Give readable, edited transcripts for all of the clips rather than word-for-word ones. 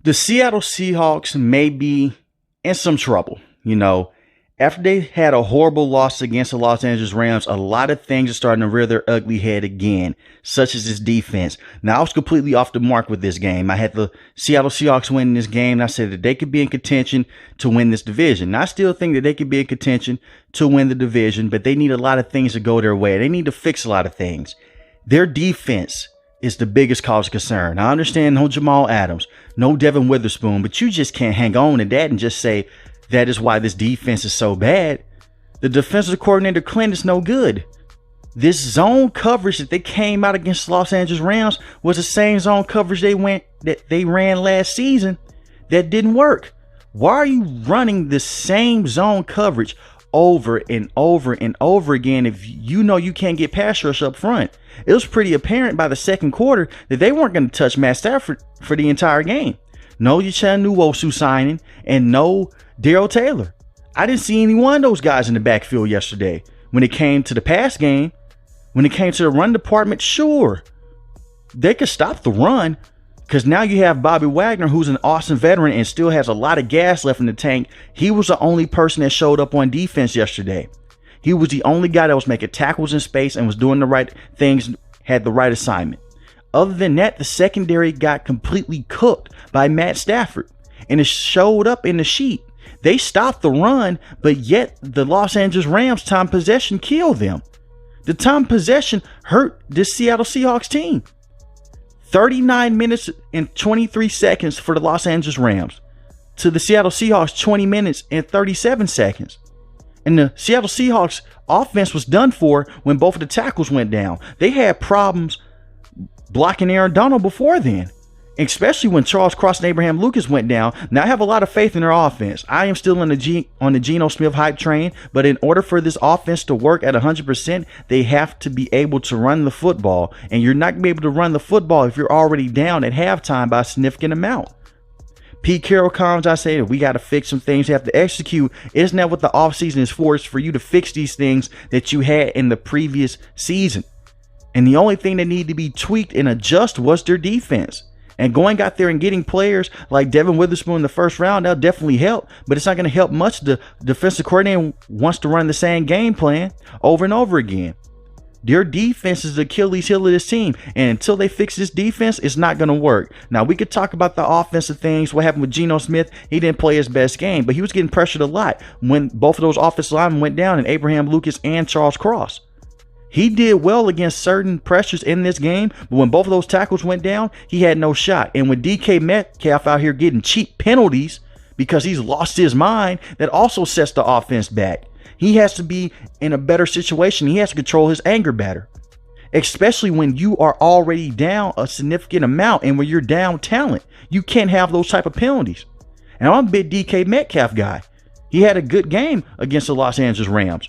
The Seattle Seahawks may be in some trouble. After they had a horrible loss against the Los Angeles Rams, a lot of things are starting to rear their ugly head again, such as this defense. Now, I was completely off the mark with this game. I had the Seattle Seahawks winning this game, and I said that they could be in contention to win this division. And I still think that they could be in contention to win the division, but they need a lot of things to go their way. They need to fix a lot of things. Their defense is the biggest cause of concern. I understand no Jamal Adams, no Devin Witherspoon, but you just can't hang on to that and just say that is why this defense is so bad. The defensive coordinator, Clint, is no good. This zone coverage that they came out against the Los Angeles Rams was the same zone coverage they ran last season that didn't work. Why are you running the same zone coverage over and over and over again if you know you can't get pass rush up front? It was pretty apparent by the second quarter that they weren't going to touch Matt Stafford for the entire game. No Uchenna Nwosu signing and no Darrell Taylor. I didn't see any one of those guys in the backfield yesterday. When it came to the pass game, when it came to the run department, sure, they could stop the run because now you have Bobby Wagner, who's an awesome veteran and still has a lot of gas left in the tank. He was the only person that showed up on defense yesterday. He was the only guy that was making tackles in space and was doing the right things, had the right assignment. Other than that, the secondary got completely cooked by Matt Stafford, and it showed up in the sheet. They stopped the run, but yet the Los Angeles Rams time possession killed them. The time possession hurt this Seattle Seahawks team. 39 minutes and 23 seconds for the Los Angeles Rams to the Seattle Seahawks 20 minutes and 37 seconds. And the Seattle Seahawks offense was done for when both of the tackles went down. They had problems blocking Aaron Donald before then, especially when Charles Cross and Abraham Lucas went down. Now, I have a lot of faith in their offense. I am still on the Geno Smith hype train, but in order for this offense to work at 100%, they have to be able to run the football, and you're not going to be able to run the football if you're already down at halftime by a significant amount. Pete Carroll comes, I say, we got to fix some things. You have to execute. Isn't that what the offseason is for? It's for you to fix these things that you had in the previous season. And the only thing that needed to be tweaked and adjust was their defense. And going out there and getting players like Devin Witherspoon in the first round, that'll definitely help. But it's not going to help much. The defensive coordinator wants to run the same game plan over and over again. Their defense is the Achilles heel of this team. And until they fix this defense, it's not going to work. Now, we could talk about the offensive things. What happened with Geno Smith? He didn't play his best game, but he was getting pressured a lot when both of those offensive linemen went down, and Abraham Lucas and Charles Cross. He did well against certain pressures in this game, but when both of those tackles went down, he had no shot. And with DK Metcalf out here getting cheap penalties because he's lost his mind, that also sets the offense back. He has to be in a better situation. He has to control his anger better, especially when you are already down a significant amount and when you're down talent. You can't have those type of penalties. And I'm a big DK Metcalf guy. He had a good game against the Los Angeles Rams.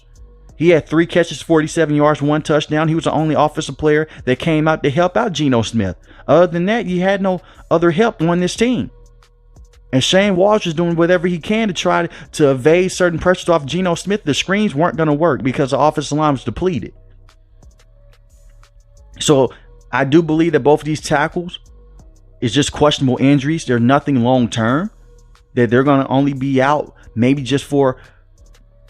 He had 3 catches, 47 yards, 1 touchdown. He was the only offensive player that came out to help out Geno Smith. Other than that, you had no other help on this team. And Shane Walsh is doing whatever he can to try to evade certain pressures off Geno Smith. The screens weren't going to work because the offensive line was depleted. So I do believe that both of these tackles is just questionable injuries. They're nothing long term. That they're going to only be out maybe just for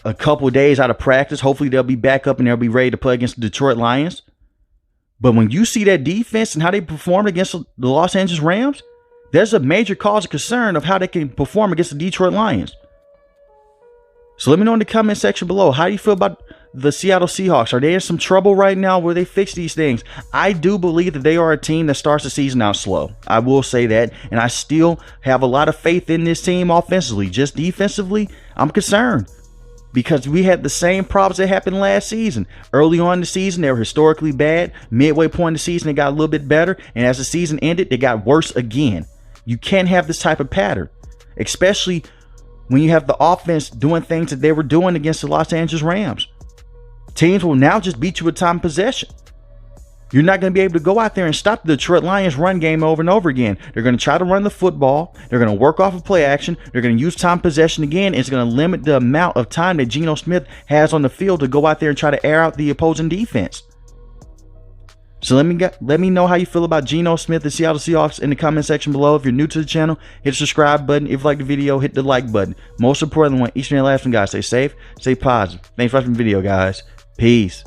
a couple of days out of practice. Hopefully they'll be back up and they'll be ready to play against the Detroit Lions. But when you see that defense and how they performed against the Los Angeles Rams, there's a major cause of concern of how they can perform against the Detroit Lions. So let me know in the comment section below. How do you feel about the Seattle Seahawks? Are they in some trouble right now where they fix these things? I do believe that they are a team that starts the season out slow. I will say that. And I still have a lot of faith in this team offensively. Just defensively, I'm concerned. Because we had the same problems that happened last season. Early on in the season, they were historically bad. Midway point in the season, they got a little bit better. And as the season ended, they got worse again. You can't have this type of pattern, especially when you have the offense doing things that they were doing against the Los Angeles Rams. Teams will now just beat you with time possession. You're not going to be able to go out there and stop the Detroit Lions run game over and over again. They're going to try to run the football. They're going to work off of play action. They're going to use time possession again. And it's going to limit the amount of time that Geno Smith has on the field to go out there and try to air out the opposing defense. So let me know how you feel about Geno Smith and Seattle Seahawks in the comment section below. If you're new to the channel, hit the subscribe button. If you like the video, hit the like button. Most importantly, I want each and every last one, guys, stay safe, stay positive. Thanks for watching the video, guys. Peace.